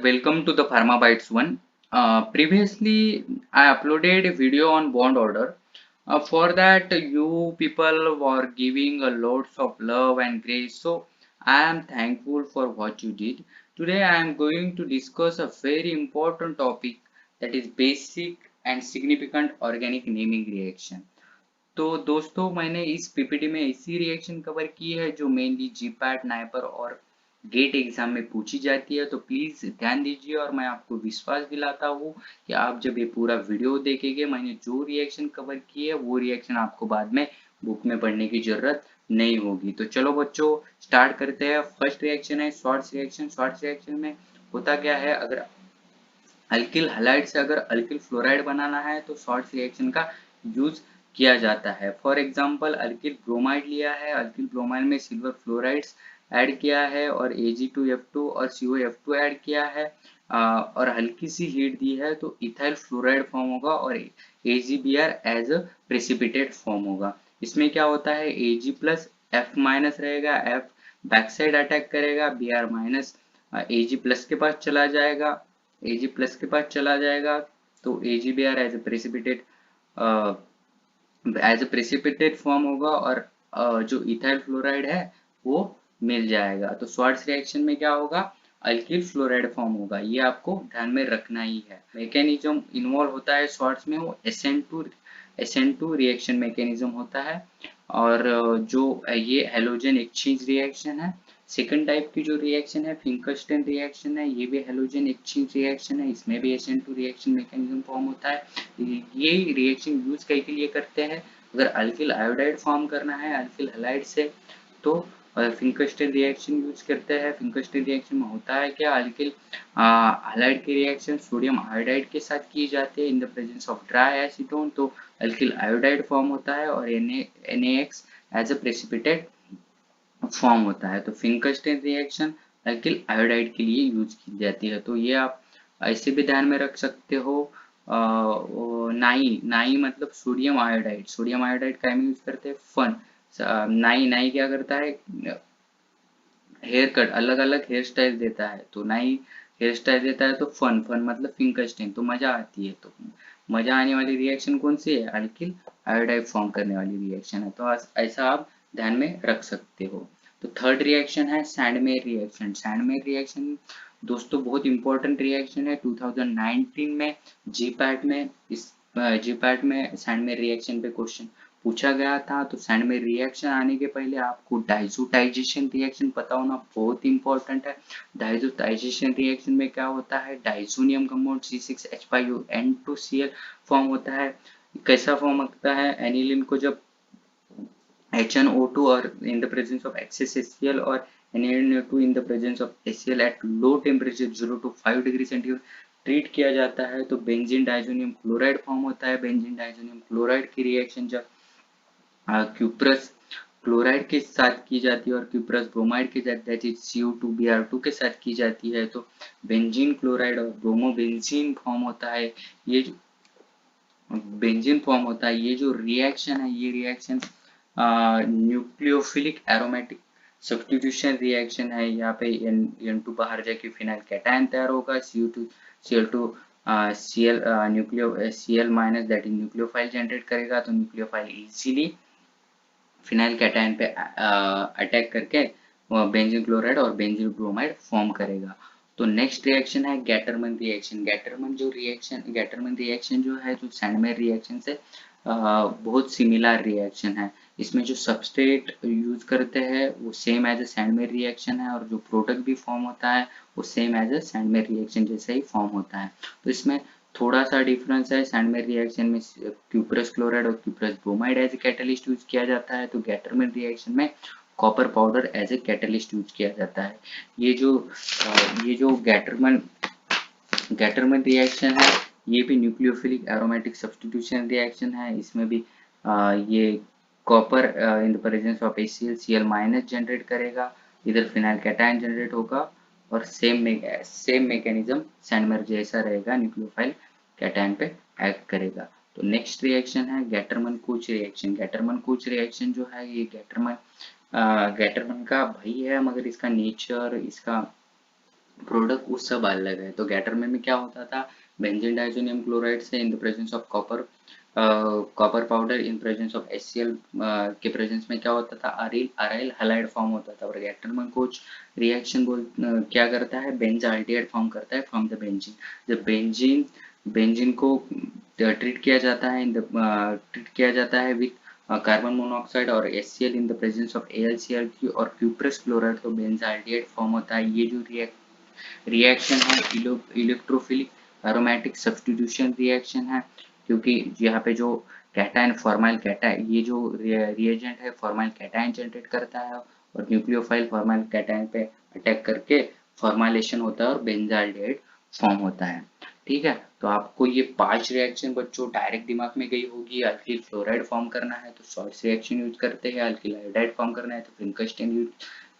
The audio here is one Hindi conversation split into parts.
Welcome to the Pharma Bytes one. Previously, I uploaded a video on bond order. For that, you people were giving a lots of love and grace. So, I am thankful for what you did. Today, I am going to discuss a very important topic that is basic and significant organic naming reaction. तो दोस्तों मैंने इस पीपीटी में ऐसी रिएक्शन कवर की है जो मेनली जीपैट नाइपर और गेट एग्जाम में पूछी जाती है, तो प्लीज ध्यान दीजिए और मैं आपको विश्वास दिलाता हूँ कि आप जब ये पूरा वीडियो देखेंगे, मैंने जो रिएक्शन कवर की है वो रिएक्शन आपको बाद में बुक में पढ़ने की जरूरत नहीं होगी। तो चलो बच्चों स्टार्ट करते हैं। फर्स्ट रिएक्शन है शॉर्ट्स रिएक्शन। शॉर्ट्स रिएक्शन में होता क्या है, अगर अल्किल हैलाइड से अगर अल्किल फ्लोराइड बनाना है तो शॉर्ट्स रिएक्शन का यूज किया जाता है। फॉर एग्जांपल अल्किल ब्रोमाइड लिया है, अल्किल ब्रोमाइड में सिल्वर फ्लोराइड्स ऐड किया है और Ag2F2 और COF2 ऐड किया है, और हल्की सी हीट दी है तो इथाइल फ्लोराइड फॉर्म होगा और AgBr as a precipitate form होगा। इसमें क्या होता है, Ag प्लस F माइनस रहेगा, F बैक साइड अटैक करेगा, Br माइनस Ag प्लस के पास चला जाएगा, Ag प्लस के पास चला जाएगा, तो AgBr as a precipitate form होगा और जो इथाइल फ्लोराइड है वो मिल जाएगा। तो श्वार्ट्ज रिएक्शन में क्या होगा, अल्किल फ्लोराइड फॉर्म होगा। ये आपको ध्यान में रखना ही है। मैकेनिज्म इन्वॉल्व होता है श्वार्ट्ज में वो SN2 रिएक्शन मैकेनिज्म होता है, और जो ये हेलोजन एक्सचेंज रिएक्शन है। सेकंड टाइप की जो रिएक्शन है फिंकरस्टेन रिएक्शन है, ये भी हेलोजन एक्सचेंज रिएक्शन है, इसमें भी SN2 रिएक्शन मैकेनिज्म फॉर्म होता है। ये रिएक्शन यूज कई के लिए करते हैं, अगर अल्किल आयोडाइड फॉर्म करना है अल्किल हैलाइड से तो फिंकरस्टेन रिएक्शन यूज करते हैं। फिंकरस्टेन रिएक्शन में होता है क्या, अल्किल हैलाइड की रिएक्शन सोडियम आयोडाइड के साथ की जाती है in the presence of dry acetone, तो अल्किल आयोडाइड फॉर्म होता है और NaX as a precipitate form होता है। तो फिंकरस्टेन रिएक्शन अल्किल आयोडाइड के लिए यूज की जाती है। तो ये आप ऐसे भी ध्यान में रख सकते हो। नाई नाई मतलब सोडियम आयोडाइड, सोडियम आयोडाइड का यूज करते हैं फन। नाई नाई क्या करता है, हेयर कट अलग अलग हेयर स्टाइल देता है, तो नाई हेयर स्टाइल देता है तो फन फन मतलब फिंकरस्टेन, तो मजा आती है। तो मजा आने वाली रिएक्शन कौन सी है, अल्किल आयोडाइड फॉर्म करने वाली रिएक्शन है। तो ऐसा आप ध्यान में रख सकते हो। तो थर्ड रिएक्शन है सैंडमेयर रिएक्शन। सैंडमेयर रिएक्शन दोस्तों बहुत इंपॉर्टेंट रिएक्शन है। 2019 में जीपैट में इस जीपैट में सैंडमेयर रिएक्शन पे क्वेश्चन पूछा गया था। तो सैंडमेयर रिएक्शन आने के पहले आपको डाइजोटाइजेशन रिएक्शन पता होना बहुत इंपॉर्टेंट है। डाइजोटाइजेशन रिएक्शन में क्या होता है, डाइजोनियम कंपाउंड C6H5ON2Cl फॉर्म होता है। कैसा फॉर्म होता है, एनिलीन को जब HNO2 और in the presence of excess HCl और NaNO2 in the presence of HCl at low temperature 0 to 5 degree centigrade treat किया जाता है तो बेंजीन डाइजोनियम क्लोराइड फॉर्म होता है। बेंजीन डाइजोनियम क्लोराइड की रिएक्शन जब क्यूप्रस क्लोराइड के साथ की जाती है और क्यूप्रस ब्रोमाइड के साथ दैट इज CO2Br2 के साथ की जाती है तो बेंजीन क्लोराइड और ब्रोमोबेंजीन फॉर्म होता है। ये जो बेंजीन फॉर्म होता है, ये जो रिएक्शन है ये reaction nucleophilic aromatic substitution reaction है। यहाँ पे N2 बाहर जाके फिनाइल कैटायन तैयार होगा, Cl2 Cl nucleo Cl minus that is nucleophile generate करेगा, तो न्यूक्लियोफाइल इजीली फिनाइल कैटायन पे अटैक करके बेंजीन क्लोराइड और बेंजीन ब्रोमाइड फॉर्म करेगा। तो नेक्स्ट रिएक्शन है गैटरमन रिएक्शन। गैटरमन रिएक्शन जो है जो सैंडमेयर रिएक्शन से बहुत सिमिलर रिएक्शन है। इसमें जो सबस्ट्रेट यूज करते हैं वो same as a Sandmeyer reaction है और जो प्रोडक्ट भी फॉर्म होता है वो same as a Sandmeyer reaction जैसा ही फॉर्म होता है। तो इसमें थोड़ा सा डिफरेंस है, सैंडमेयर रिएक्शन में क्यूप्रस क्लोराइड और cuprous bromide as a catalyst use किया जाता है, तो गैटरमन रिएक्शन में copper powder as a catalyst use किया जाता है। ये जो गैटरमन रिएक्शन है ये भी न्यूक्लियोफिलिक एरोमेटिक सब्स्टिट्यूशन रिएक्शन है। इसमें भी ये copper in the presence of HCl Cl minus generate करेगा, इधर फिनाइल कैटायन जनरेट होगा और सेम मैकेनिज्म सैंडमेयर जैसा रहेगा, न्यूक्लियोफाइल कैटायन पे एक्ट करेगा। तो नेक्स्ट रिएक्शन है गैटरमन कूच रिएक्शन। गैटरमन कूच रिएक्शन जो है ये गैटरमन का भाई है, मगर इसका नेचर इसका प्रोडक्ट वो सब अलग है। तो गैटरमैन में क्या होता था, बेंजीन डाइजोनियम क्लोराइड से इन the presence of copper powder in presence of HCl के प्रेजेंस में क्या होता था, अराइल अराइल हैलाइड फॉर्म होता था। और गैटरमैन कुछ रिएक्शन क्या करता है, बेंजाल्डिहाइड फॉर्म करता है फ्रॉम द बेंजीन। जब बेंजीन बेंजीन को ट्रीट किया जाता है ट्रीट किया जाता है विथ कार्बन मोनोऑक्साइड और HCl in the presence of AlCl3 और क्यूप्रस क्लोराइड, तो बेंजाल्डिहाइड फॉर्म होता है। ये जो रिएक्शन है इलेक्ट्रोफिलिक एरोमेटिक सब्स्टिट्यूशन रिएक्शन है, क्योंकि यहाँ पे जो कैटायन फॉर्माइल कैटायन, ये जो रिएजेंट है फॉर्माइल कैटायन जनरेट करता है और न्यूक्लियोफाइल फॉर्माइल कैटायन पे अटैक करके फॉर्माइलेशन होता है और बेंजाल्डिहाइड फॉर्म होता है। ठीक है, तो आपको ये 5 रिएक्शन बच्चों डायरेक्ट दिमाग में गई होगी। अल्किल फ्लोराइड फॉर्म करना है तो शॉर्ट्स रिएक्शन यूज करते हैं, अल्किल आयोडाइड फॉर्म करना है तो फिंकरस्टीन यूज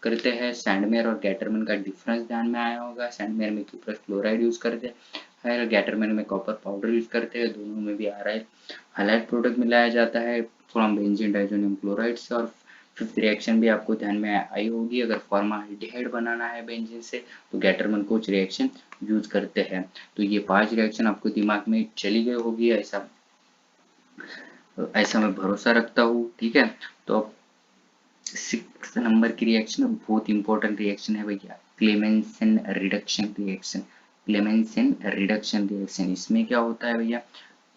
करते हैं। सैंडमेयर और गैटरमैन का डिफरेंस ध्यान में आया होगा, सैंडमेयर में क्यूप्रस क्लोराइड यूज करते हैं और गैटरमैन में कॉपर पाउडर यूज करते हैं। दोनों में भी आराइल हैलाइड प्रोडक्ट मिलाया जाता है फ्रॉम बेंजीन डाइजोनियम क्लोराइड से। और फिफ्थ रिएक्शन भी आपको ध्यान में आई होगी, अगर फॉर्माल्डिहाइड बनाना है बेंजीन से तो गैटरमैन कुछ रिएक्शन यूज करते हैं। तो ये 5 रिएक्शन आपको दिमाग में चली गई होगी, ऐसा ऐसा मैं भरोसा रखता हूँ। ठीक है, तो 6 नंबर की रिएक्शन बहुत इंपॉर्टेंट रिएक्शन है भैया, Clemmensen reduction reaction. Clemmensen reduction reaction, इसमें क्या होता है भैया,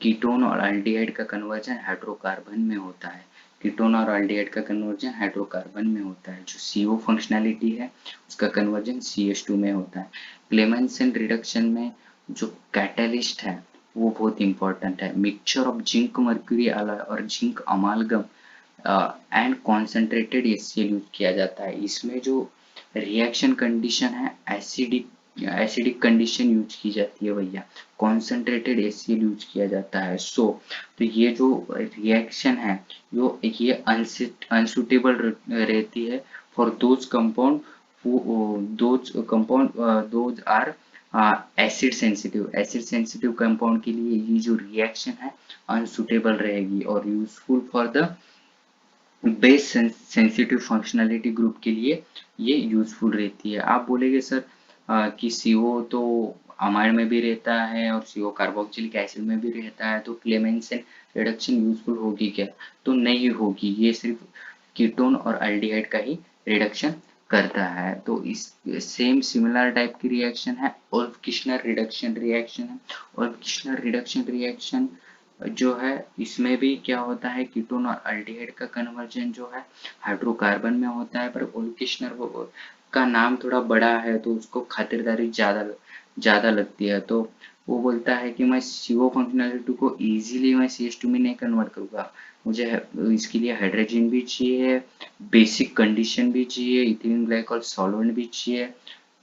कीटोन और अल्डिहाइड का कन्वर्जन हाइड्रोकार्बन में होता है। कीटोन और अल्डिहाइड का कन्वर्जन हाइड्रोकार्बन में होता है। जो CO फंक्शनैलिटी है उसका कन्वर्जन CH2 में होता है। क्लेमेंसन रिडक्शन में जो कैटलिस्ट है वो बहुत इंपॉर्टेंट है। Mixture of zinc mercury alloy और zinc amalgam and concentrated HCl use किया जाता है। इसमें जो रिएक्शन कंडीशन है एसिडिक कंडीशन यूज की जाती है भैया, कॉन्सेंट्रेटेड HCl यूज किया जाता है। तो ये जो रिएक्शन है ये अनसुटेबल रहती है for those compound those are acid sensitive compound के लिए ये जो रिएक्शन है अनसुटेबल रहेगी और useful for the base sensitive functionality group के लिए ये यूजफुल रहती है। आप बोलेंगे सर कि CO तो अमाइड में भी रहता है और CO कार्बोक्सिलिक एसिड में भी रहता है, तो क्लेमेंसन रिडक्शन यूजफुल होगी क्या, तो नहीं होगी। ये सिर्फ कीटोन और अल्डिहाइड का ही रिडक्शन करता है। तो इस सेम सिमिलर टाइप की रिएक्शन है ओल्फ-किश्नर रिडक्शन रिएक्शन है। ओल्फ-किश्नर रिडक्शन रिएक्शन जो है इसमें भी क्या होता है, कीटोन और अल्डिहाइड का कन्वर्जन जो है हाइड्रोकार्बन में होता है, पर ओल्फ-किश्नर का नाम थोड़ा बड़ा है तो उसको खातिरदारी ज्यादा लगती है। तो वो बोलता है कि मैं CO फंक्शनैलिटी को इजीली मैं CH2 में नहीं कन्वर्ट करूंगा, मुझे इसके लिए हाइड्रोजन भी चाहिए, बेसिक कंडीशन भी चाहिए, इथिलीन ग्लाइकॉल सॉल्वेंट भी चाहिए।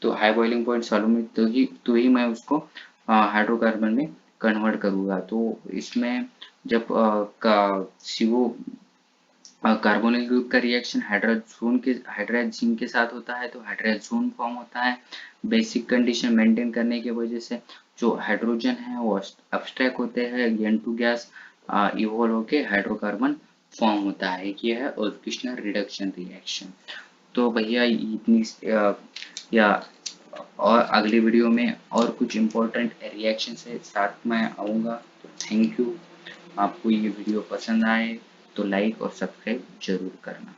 तो हाई बॉइलिंग पॉइंट सॉल्वेंट तो ही मैं उसको हाइड्रोकार्बन में कन्वर्ट करूंगा। तो इसमें जब का CO कार्बोनिल ग्रुप का रिएक्शन हाइड्रोजन के साथ होता है तो हाइड्रोजन फॉर्म होता है। बेसिक कंडीशन मेंटेन करने की वजह से जो हाइड्रोजन है वो अब्स्ट्रैक्ट होते हैं, N2 गैस इवॉल्व होके हाइड्रोकार्बन फॉर्म होता है। ये है ओल्फ-किश्नर रिडक्शन रिएक्शन। तो भैया इतनी या और अगली वीडियो में और कुछ इम्पोर्टेंट रिएक्शन से साथ में आऊँगा। तो थैंक यू। आपको ये वीडियो पसंद आए तो लाइक और सब्सक्राइब जरूर करना।